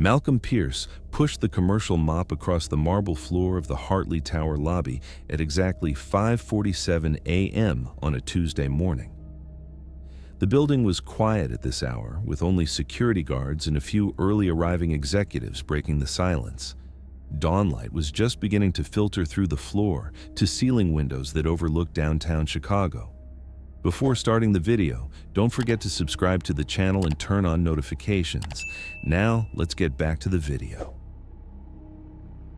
Malcolm Pierce pushed the commercial mop across the marble floor of the Hartley Tower lobby at exactly 5:47 a.m. on a Tuesday morning. The building was quiet at this hour, with only security guards and a few early arriving executives breaking the silence. Dawnlight was just beginning to filter through the floor to ceiling windows that overlooked downtown Chicago. Before starting the video, don't forget to subscribe to the channel and turn on notifications. Now, let's get back to the video.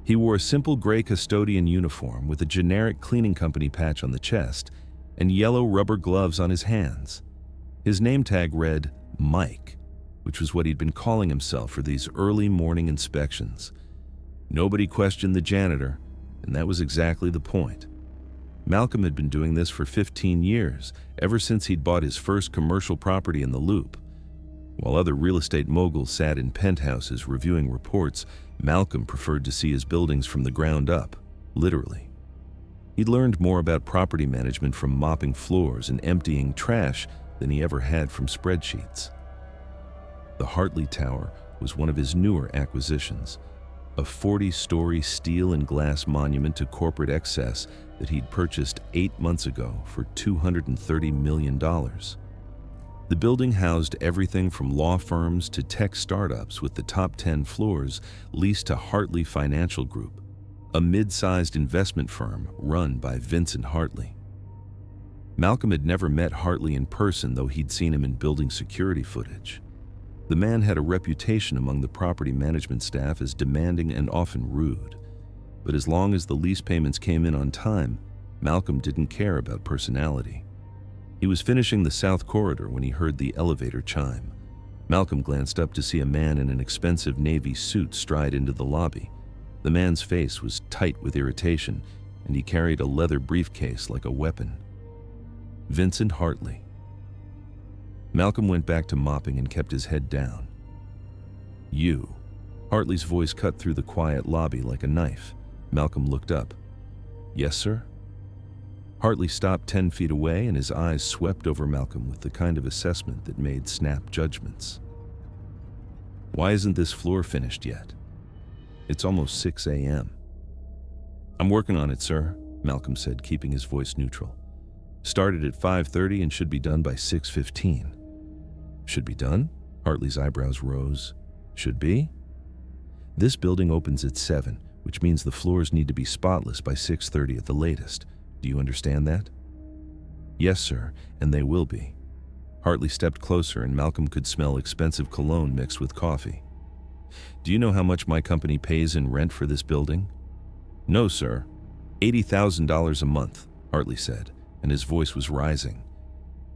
He wore a simple gray custodian uniform with a generic cleaning company patch on the chest and yellow rubber gloves on his hands. His name tag read Mike, which was what he'd been calling himself for these early morning inspections. Nobody questioned the janitor, and that was exactly the point. Malcolm had been doing this for 15 years, ever since he'd bought his first commercial property in the Loop. While other real estate moguls sat in penthouses reviewing reports, Malcolm preferred to see his buildings from the ground up, literally. He'd learned more about property management from mopping floors and emptying trash than he ever had from spreadsheets. The Hartley Tower was one of his newer acquisitions, a 40-story steel and glass monument to corporate excess that he'd purchased 8 months ago for $230 million. The building housed everything from law firms to tech startups, with the top 10 floors leased to Hartley Financial Group, a mid-sized investment firm run by Vincent Hartley. Malcolm had never met Hartley in person, though he'd seen him in building security footage. The man had a reputation among the property management staff as demanding and often rude. But as long as the lease payments came in on time, Malcolm didn't care about personality. He was finishing the south corridor when he heard the elevator chime. Malcolm glanced up to see a man in an expensive navy suit stride into the lobby. The man's face was tight with irritation, and he carried a leather briefcase like a weapon. Vincent Hartley. Malcolm went back to mopping and kept his head down. "You." Hartley's voice cut through the quiet lobby like a knife. Malcolm looked up. "Yes, sir?" Hartley stopped 10 feet away, and his eyes swept over Malcolm with the kind of assessment that made snap judgments. "Why isn't this floor finished yet? It's almost 6 a.m. "I'm working on it, sir," Malcolm said, keeping his voice neutral. "Started at 5:30 and should be done by 6:15. "Should be done?" Hartley's eyebrows rose. "Should be?" "This building opens at 7, which means the floors need to be spotless by 6:30 at the latest. Do you understand that?" "Yes, sir, and they will be." Hartley stepped closer, and Malcolm could smell expensive cologne mixed with coffee. "Do you know how much my company pays in rent for this building?" "No, sir. $80,000 a month," Hartley said, and his voice was rising.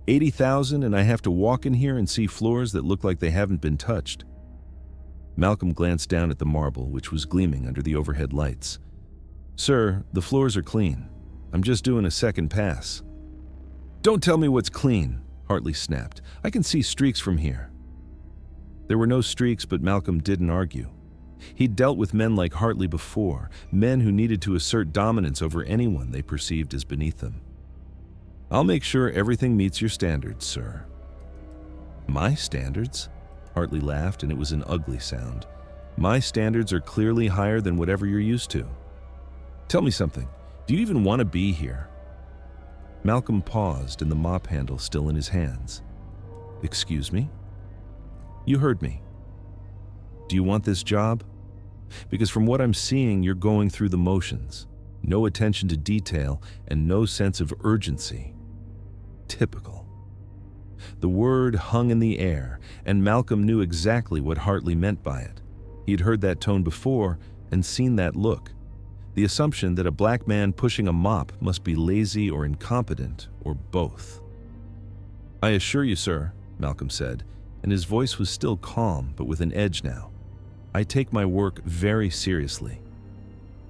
$80,000, and I have to walk in here and see floors that look like they haven't been touched." Malcolm glanced down at the marble, which was gleaming under the overhead lights. "Sir, the floors are clean. I'm just doing a second pass." "Don't tell me what's clean," Hartley snapped. "I can see streaks from here." There were no streaks, but Malcolm didn't argue. He'd dealt with men like Hartley before, men who needed to assert dominance over anyone they perceived as beneath them. "I'll make sure everything meets your standards, sir." "My standards?" Hartley laughed, and it was an ugly sound. "My standards are clearly higher than whatever you're used to. Tell me something. Do you even want to be here?" Malcolm paused, and the mop handle still in his hands. "Excuse me?" "You heard me. Do you want this job? Because from what I'm seeing, you're going through the motions. No attention to detail and no sense of urgency. Typical." The word hung in the air, and Malcolm knew exactly what Hartley meant by it. He'd heard that tone before and seen that look. The assumption that a black man pushing a mop must be lazy or incompetent, or both. "I assure you, sir," Malcolm said, and his voice was still calm, but with an edge now. "I take my work very seriously."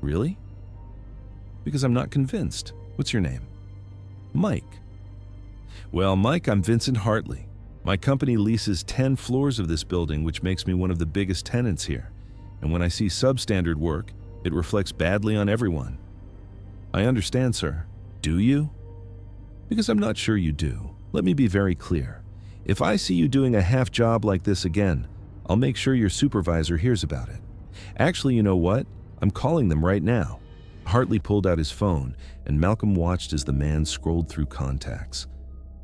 "Really?" "Because I'm not convinced. What's your name?" "Mike." "Well, Mike, I'm Vincent Hartley. My company leases 10 floors of this building, which makes me one of the biggest tenants here. And when I see substandard work, it reflects badly on everyone." "I understand, sir." "Do you?" "Because I'm not sure you do. Let me be very clear. If I see you doing a half job like this again, I'll make sure your supervisor hears about it. Actually, you know what? I'm calling them right now." Hartley pulled out his phone, and Malcolm watched as the man scrolled through contacts.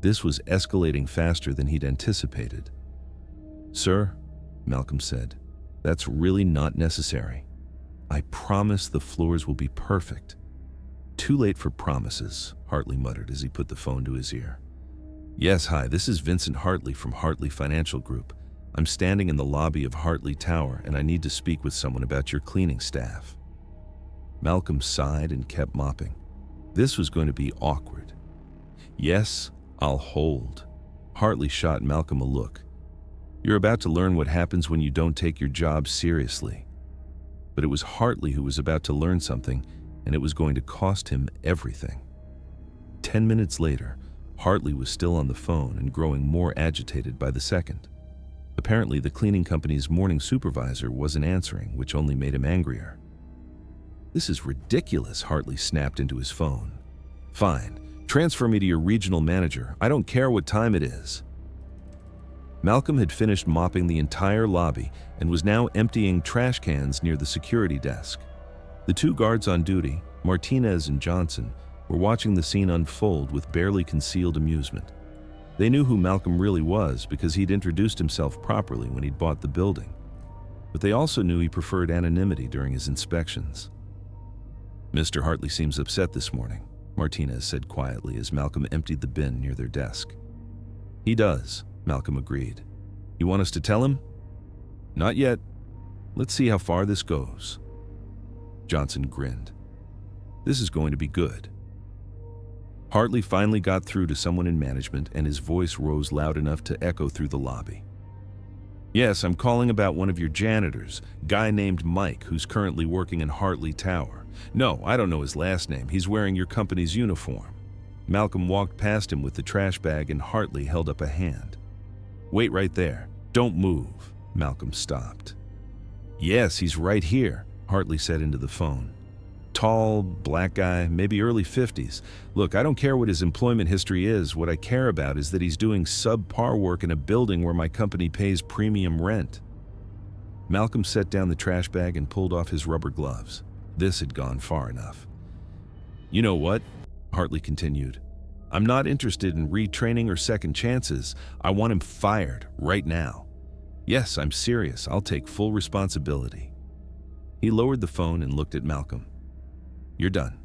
This was escalating faster than he'd anticipated. "Sir," Malcolm said, "that's really not necessary. I promise the floors will be perfect." "Too late for promises," Hartley muttered as he put the phone to his ear. "Yes, hi, this is Vincent Hartley from Hartley Financial Group. I'm standing in the lobby of Hartley Tower, and I need to speak with someone about your cleaning staff." Malcolm sighed and kept mopping. This was going to be awkward. "Yes, I'll hold." Hartley shot Malcolm a look. "You're about to learn what happens when you don't take your job seriously." But it was Hartley who was about to learn something, and it was going to cost him everything. 10 minutes later, Hartley was still on the phone and growing more agitated by the second. Apparently, the cleaning company's morning supervisor wasn't answering, which only made him angrier. "This is ridiculous," Hartley snapped into his phone. "Fine, transfer me to your regional manager. I don't care what time it is." Malcolm had finished mopping the entire lobby and was now emptying trash cans near the security desk. The two guards on duty, Martinez and Johnson, were watching the scene unfold with barely concealed amusement. They knew who Malcolm really was because he'd introduced himself properly when he'd bought the building. But they also knew he preferred anonymity during his inspections. "Mr. Hartley seems upset this morning," Martinez said quietly as Malcolm emptied the bin near their desk. "He does," Malcolm agreed. "You want us to tell him?" "Not yet. Let's see how far this goes." Johnson grinned. "This is going to be good." Hartley finally got through to someone in management, and his voice rose loud enough to echo through the lobby. "Yes, I'm calling about one of your janitors, guy named Mike, who's currently working in Hartley Tower. No, I don't know his last name. He's wearing your company's uniform." Malcolm walked past him with the trash bag, and Hartley held up a hand. "Wait right there. Don't move." Malcolm stopped. "Yes, he's right here," Hartley said into the phone. "Tall, black guy, maybe early 50s. Look, I don't care what his employment history is. What I care about is that he's doing subpar work in a building where my company pays premium rent." Malcolm set down the trash bag and pulled off his rubber gloves. This had gone far enough. "You know what?" Hartley continued. "I'm not interested in retraining or second chances. I want him fired right now. Yes, I'm serious. I'll take full responsibility." He lowered the phone and looked at Malcolm. "You're done.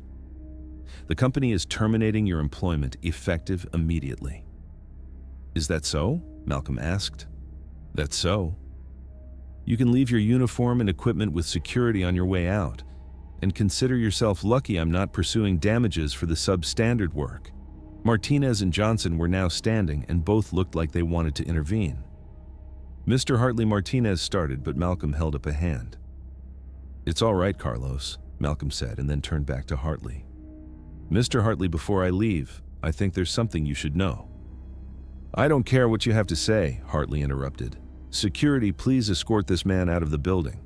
The company is terminating your employment effective immediately." "Is that so?" Malcolm asked. "That's so. You can leave your uniform and equipment with security on your way out, and consider yourself lucky I'm not pursuing damages for the substandard work." Martinez and Johnson were now standing, and both looked like they wanted to intervene. Mr. Hartley, Martinez started, but Malcolm held up a hand. "It's all right, Carlos," Malcolm said, and then turned back to Hartley. "Mr. Hartley, before I leave, I think there's something you should know." "I don't care what you have to say," Hartley interrupted. "Security, please escort this man out of the building."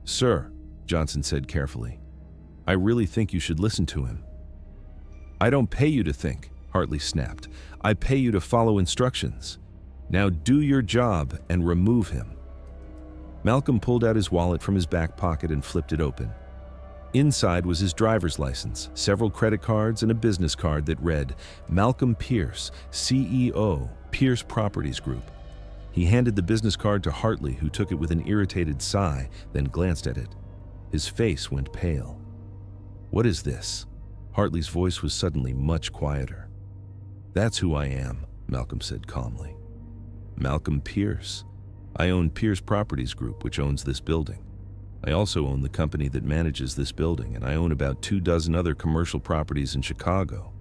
"Sir," Johnson said carefully, "I really think you should listen to him." "I don't pay you to think," Hartley snapped. "I pay you to follow instructions. Now do your job and remove him." Malcolm pulled out his wallet from his back pocket and flipped it open. Inside was his driver's license, several credit cards, and a business card that read, "Malcolm Pierce, CEO, Pierce Properties Group." He handed the business card to Hartley, who took it with an irritated sigh, then glanced at it. His face went pale. "What is this?" Hartley's voice was suddenly much quieter. "That's who I am," Malcolm said calmly. "Malcolm Pierce. I own Pierce Properties Group, which owns this building. I also own the company that manages this building, and I own about 24 other commercial properties in Chicago.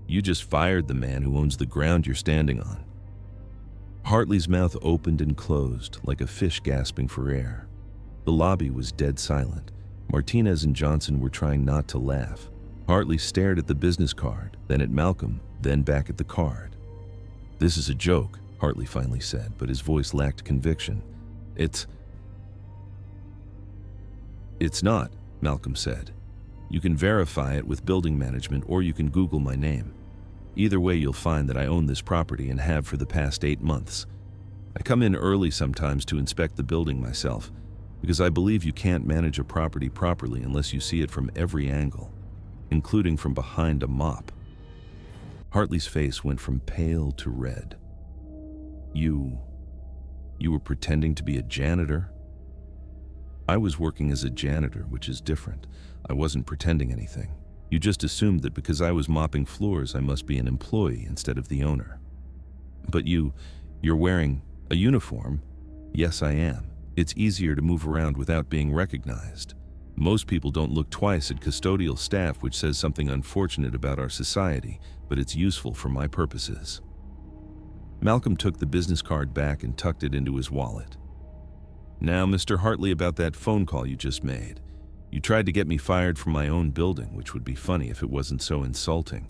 You just fired the man who owns the ground you're standing on." Hartley's mouth opened and closed like a fish gasping for air. The lobby was dead silent. Martinez and Johnson were trying not to laugh. Hartley stared at the business card, then at Malcolm, then back at the card. "This is a joke," Hartley finally said, but his voice lacked conviction. It's not," Malcolm said. "You can verify it with building management, or you can Google my name. Either way, you'll find that I own this property and have for the past 8 months. I come in early sometimes to inspect the building myself, because I believe you can't manage a property properly unless you see it from every angle, including from behind a mop. Hartley's face went from pale to red. You were pretending to be a janitor? I was working as a janitor, which is different. I wasn't pretending anything. You just assumed that because I was mopping floors, I must be an employee instead of the owner. But you're wearing a uniform? Yes, I am. It's easier to move around without being recognized. Most people don't look twice at custodial staff, which says something unfortunate about our society, but it's useful for my purposes. Malcolm took the business card back and tucked it into his wallet. Now, Mr. Hartley, about that phone call you just made. You tried to get me fired from my own building, which would be funny if it wasn't so insulting.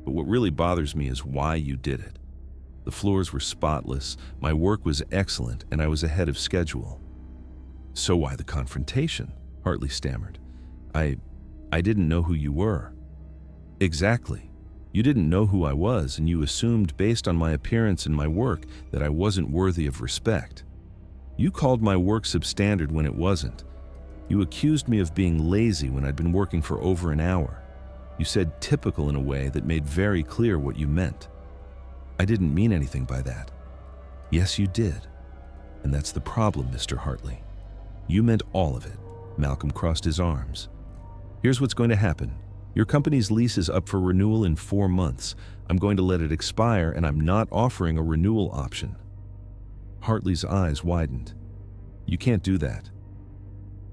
But what really bothers me is why you did it. The floors were spotless, my work was excellent, and I was ahead of schedule. So why the confrontation? Hartley stammered. I didn't know who you were. Exactly. You didn't know who I was, and you assumed based on my appearance and my work that I wasn't worthy of respect. You called my work substandard when it wasn't. You accused me of being lazy when I'd been working for over an hour. You said typical in a way that made very clear what you meant. I didn't mean anything by that. Yes, you did. And that's the problem, Mr. Hartley. You meant all of it. Malcolm crossed his arms. Here's what's going to happen. Your company's lease is up for renewal in 4 months. I'm going to let it expire, and I'm not offering a renewal option. Hartley's eyes widened. You can't do that.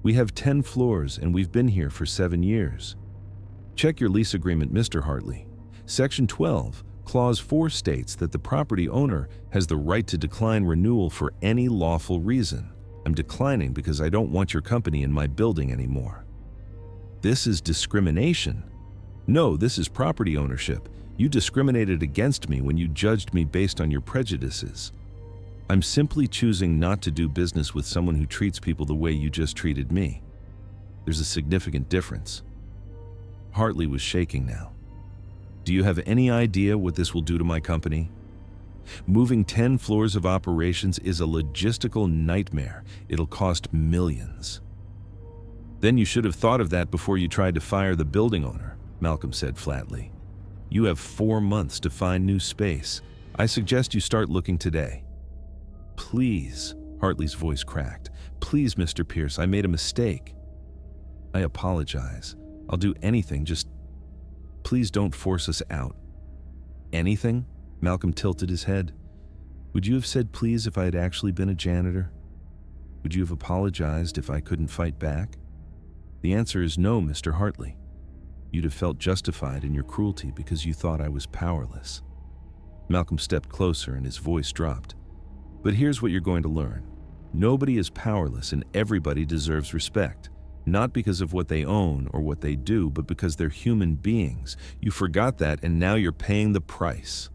We have 10 floors, and we've been here for 7 years. Check your lease agreement, Mr. Hartley. Section 12, Clause 4 states that the property owner has the right to decline renewal for any lawful reason. I'm declining because I don't want your company in my building anymore. This is discrimination. No, this is property ownership. You discriminated against me when you judged me based on your prejudices. I'm simply choosing not to do business with someone who treats people the way you just treated me. There's a significant difference. Hartley was shaking now. Do you have any idea what this will do to my company? Moving 10 floors of operations is a logistical nightmare. It'll cost millions. Then you should have thought of that before you tried to fire the building owner, Malcolm said flatly. You have 4 months to find new space. I suggest you start looking today. Please, Hartley's voice cracked. Please, Mr. Pierce, I made a mistake. I apologize. I'll do anything, just please don't force us out. Anything? Malcolm tilted his head. Would you have said please if I had actually been a janitor? Would you have apologized if I couldn't fight back? The answer is no, Mr. Hartley. You'd have felt justified in your cruelty because you thought I was powerless. Malcolm stepped closer and his voice dropped. But here's what you're going to learn. Nobody is powerless and everybody deserves respect. Not because of what they own or what they do, but because they're human beings. You forgot that and now you're paying the price.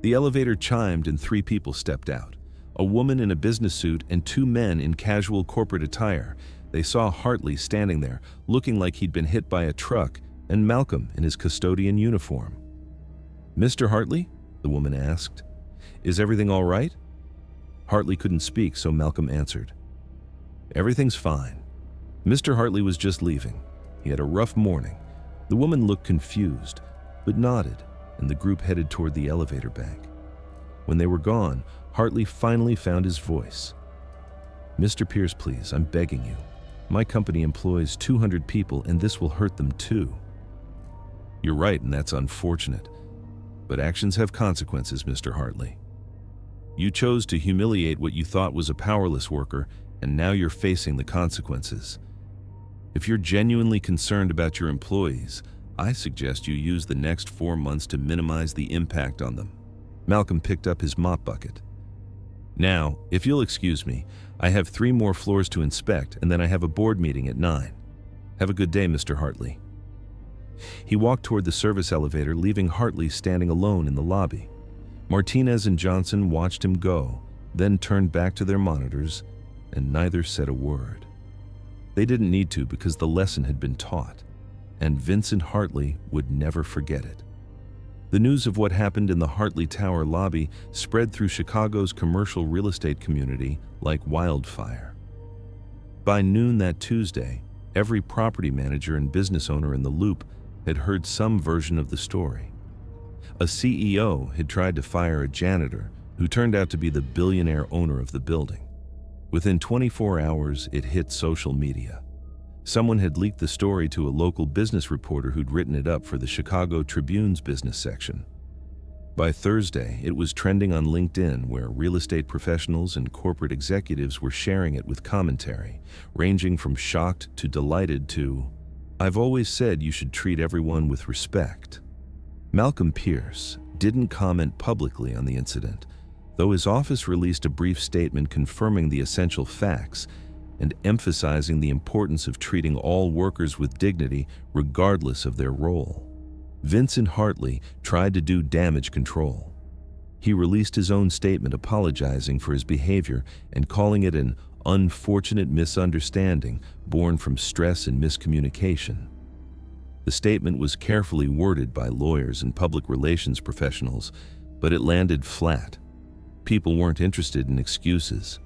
The elevator chimed and 3 people stepped out. A woman in a business suit and 2 men in casual corporate attire. They saw Hartley standing there, looking like he'd been hit by a truck, and Malcolm in his custodian uniform. Mr. Hartley? The woman asked. Is everything all right? Hartley couldn't speak, so Malcolm answered. Everything's fine. Mr. Hartley was just leaving. He had a rough morning. The woman looked confused, but nodded, and the group headed toward the elevator bank. When they were gone, Hartley finally found his voice. Mr. Pierce, please, I'm begging you. My company employs 200 people, and this will hurt them too. You're right, and that's unfortunate. But actions have consequences, Mr. Hartley. You chose to humiliate what you thought was a powerless worker, and now you're facing the consequences. If you're genuinely concerned about your employees, I suggest you use the next 4 months to minimize the impact on them. Malcolm picked up his mop bucket. Now, if you'll excuse me, I have 3 more floors to inspect, and then I have a board meeting at 9. Have a good day, Mr. Hartley. He walked toward the service elevator, leaving Hartley standing alone in the lobby. Martinez and Johnson watched him go, then turned back to their monitors, and neither said a word. They didn't need to because the lesson had been taught, and Vincent Hartley would never forget it. The news of what happened in the Hartley Tower lobby spread through Chicago's commercial real estate community like wildfire. By noon that Tuesday, every property manager and business owner in the loop had heard some version of the story. A CEO had tried to fire a janitor who turned out to be the billionaire owner of the building. Within 24 hours, it hit social media. Someone had leaked the story to a local business reporter who'd written it up for the Chicago Tribune's business section. By Thursday, it was trending on LinkedIn, where real estate professionals and corporate executives were sharing it with commentary, ranging from shocked to delighted to, "I've always said you should treat everyone with respect." Malcolm Pierce didn't comment publicly on the incident, though his office released a brief statement confirming the essential facts and emphasizing the importance of treating all workers with dignity regardless of their role. Vincent Hartley tried to do damage control. He released his own statement apologizing for his behavior and calling it an unfortunate misunderstanding born from stress and miscommunication. The statement was carefully worded by lawyers and public relations professionals, but it landed flat. People weren't interested in excuses.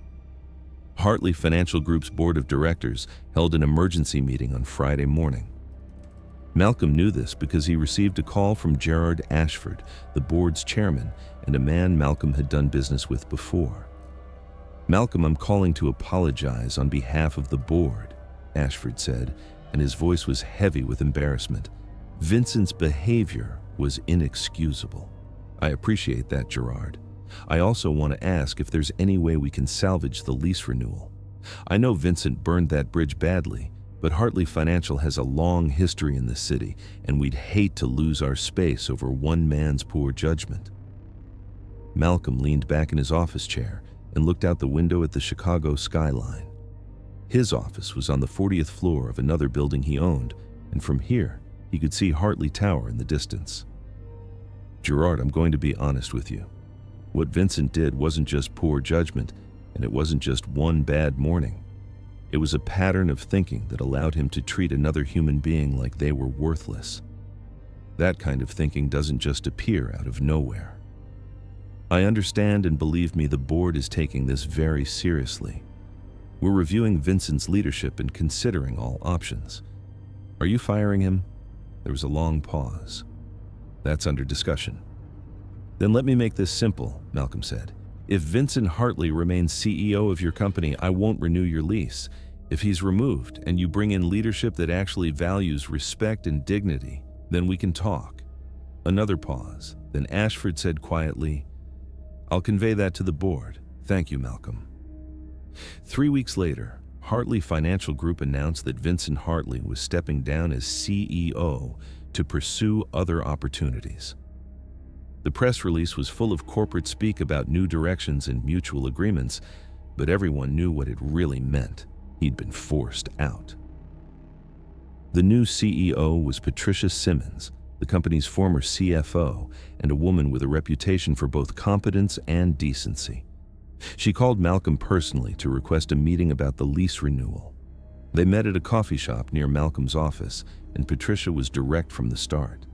Hartley Financial Group's board of directors held an emergency meeting on Friday morning. Malcolm knew this because he received a call from Gerard Ashford, the board's chairman, and a man Malcolm had done business with before. "Malcolm, I'm calling to apologize on behalf of the board," Ashford said, and his voice was heavy with embarrassment. "Vincent's behavior was inexcusable." "I appreciate that, Gerard. I also want to ask if there's any way we can salvage the lease renewal. I know Vincent burned that bridge badly, but Hartley Financial has a long history in this city, and we'd hate to lose our space over one man's poor judgment." Malcolm leaned back in his office chair and looked out the window at the Chicago skyline. His office was on the 40th floor of another building he owned, and from here, he could see Hartley Tower in the distance. "Gerard, I'm going to be honest with you. What Vincent did wasn't just poor judgment, and it wasn't just one bad morning. It was a pattern of thinking that allowed him to treat another human being like they were worthless. That kind of thinking doesn't just appear out of nowhere. I understand, and believe me, the board is taking this very seriously. We're reviewing Vincent's leadership and considering all options." "Are you firing him?" There was a long pause. "That's under discussion." "Then let me make this simple," Malcolm said. "If Vincent Hartley remains CEO of your company, I won't renew your lease. If he's removed and you bring in leadership that actually values respect and dignity, then we can talk." Another pause. Then Ashford said quietly, "I'll convey that to the board. Thank you, Malcolm." 3 weeks later, Hartley Financial Group announced that Vincent Hartley was stepping down as CEO to pursue other opportunities. The press release was full of corporate speak about new directions and mutual agreements, but everyone knew what it really meant. He'd been forced out. The new CEO was Patricia Simmons, the company's former CFO, and a woman with a reputation for both competence and decency. She called Malcolm personally to request a meeting about the lease renewal. They met at a coffee shop near Malcolm's office, and Patricia was direct from the start.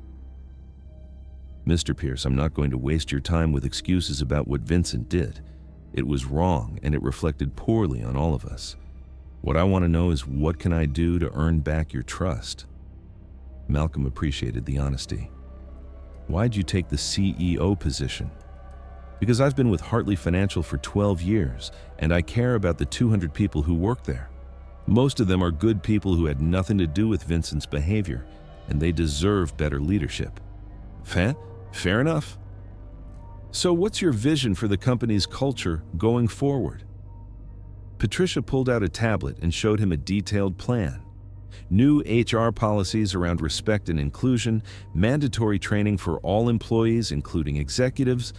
"Mr. Pierce, I'm not going to waste your time with excuses about what Vincent did. It was wrong, and it reflected poorly on all of us. What I want to know is, what can I do to earn back your trust?" Malcolm appreciated the honesty. "Why'd you take the CEO position?" "Because I've been with Hartley Financial for 12 years, and I care about the 200 people who work there. Most of them are good people who had nothing to do with Vincent's behavior, and they deserve better leadership." Fair enough. "So what's your vision for the company's culture going forward?" Patricia pulled out a tablet and showed him a detailed plan. New HR policies around respect and inclusion, mandatory training for all employees, including executives,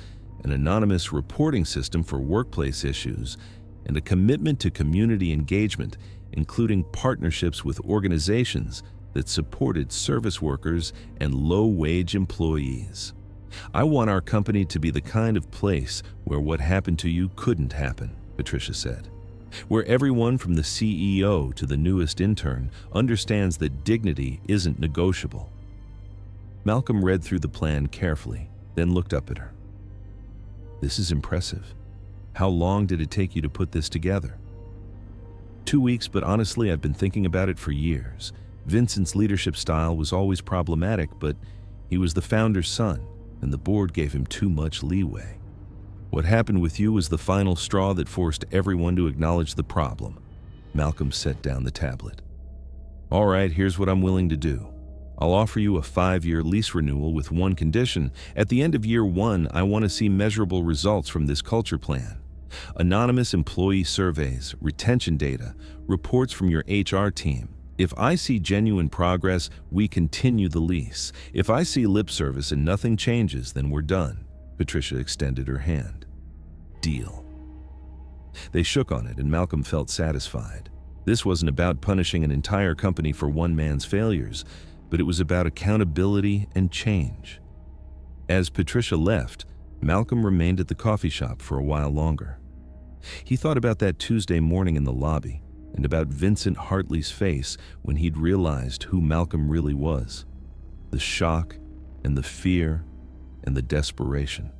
an anonymous reporting system for workplace issues, and a commitment to community engagement, including partnerships with organizations that supported service workers and low-wage employees. "I want our company to be the kind of place where what happened to you couldn't happen," Patricia said. "Where everyone from the CEO to the newest intern understands that dignity isn't negotiable." Malcolm read through the plan carefully, then looked up at her. "This is impressive. How long did it take you to put this together?" 2 weeks, but honestly, I've been thinking about it for years. Vincent's leadership style was always problematic, but he was the founder's son, and the board gave him too much leeway. What happened with you was the final straw that forced everyone to acknowledge the problem. Malcolm set down the tablet. "All right, here's what I'm willing to do. I'll offer you a 5-year lease renewal with one condition. At the end of year 1, I want to see measurable results from this culture plan. Anonymous employee surveys, retention data, reports from your HR team. If I see genuine progress, we continue the lease. If I see lip service and nothing changes, then we're done." Patricia extended her hand. "Deal." They shook on it, and Malcolm felt satisfied. This wasn't about punishing an entire company for one man's failures, but it was about accountability and change. As Patricia left, Malcolm remained at the coffee shop for a while longer. He thought about that Tuesday morning in the lobby, and about Vincent Hartley's face when he'd realized who Malcolm really was. The shock and the fear and the desperation.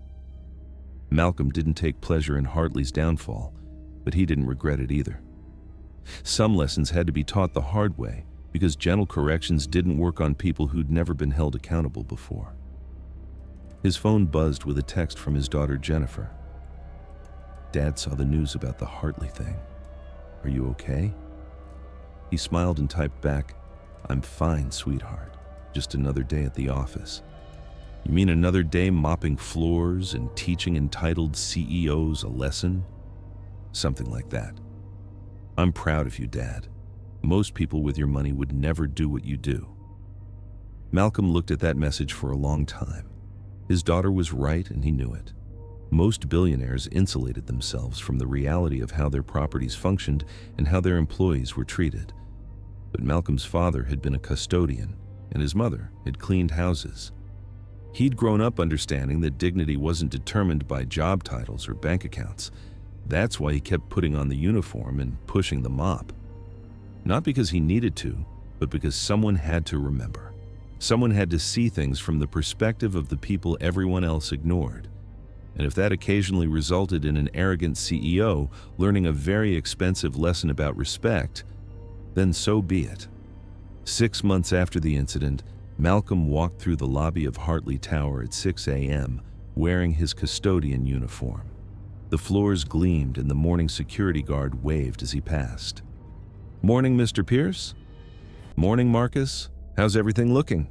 Malcolm didn't take pleasure in Hartley's downfall, but he didn't regret it either. Some lessons had to be taught the hard way because gentle corrections didn't work on people who'd never been held accountable before. His phone buzzed with a text from his daughter Jennifer. "Dad saw the news about the Hartley thing. Are you okay?" He smiled and typed back, "I'm fine, sweetheart. Just another day at the office." "You mean another day mopping floors and teaching entitled CEOs a lesson?" Something like that. "I'm proud of you, Dad. Most people with your money would never do what you do." Malcolm looked at that message for a long time. His daughter was right, and he knew it. Most billionaires insulated themselves from the reality of how their properties functioned and how their employees were treated. But Malcolm's father had been a custodian, and his mother had cleaned houses. He'd grown up understanding that dignity wasn't determined by job titles or bank accounts. That's why he kept putting on the uniform and pushing the mop. Not because he needed to, but because someone had to remember. Someone had to see things from the perspective of the people everyone else ignored. And if that occasionally resulted in an arrogant CEO learning a very expensive lesson about respect, then so be it. 6 months after the incident, Malcolm walked through the lobby of Hartley Tower at 6 a.m. wearing his custodian uniform. The floors gleamed and the morning security guard waved as he passed. "Morning, Mr. Pierce." "Morning, Marcus. How's everything looking?"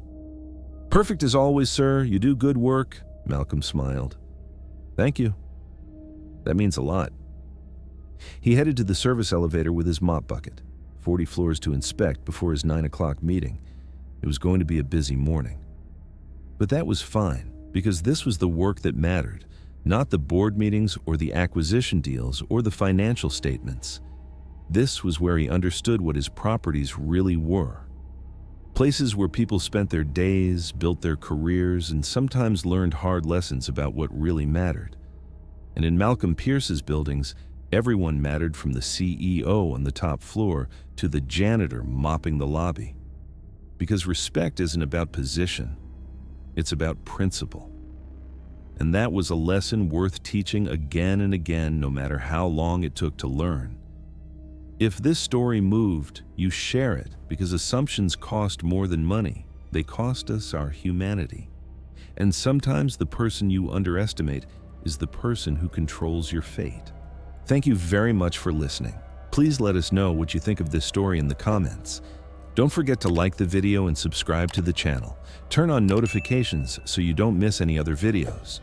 "Perfect as always, sir. You do good work." Malcolm smiled. "Thank you. That means a lot." He headed to the service elevator with his mop bucket, 40 floors to inspect before his 9 o'clock meeting. It was going to be a busy morning. But that was fine, because this was the work that mattered, not the board meetings or the acquisition deals or the financial statements. This was where he understood what his properties really were. Places where people spent their days, built their careers, and sometimes learned hard lessons about what really mattered. And in Malcolm Pierce's buildings, everyone mattered, from the CEO on the top floor to the janitor mopping the lobby. Because respect isn't about position, it's about principle. And that was a lesson worth teaching again and again, no matter how long it took to learn. If this story moved, you share it, because assumptions cost more than money. They cost us our humanity. And sometimes the person you underestimate is the person who controls your fate. Thank you very much for listening. Please let us know what you think of this story in the comments. Don't forget to like the video and subscribe to the channel. Turn on notifications so you don't miss any other videos.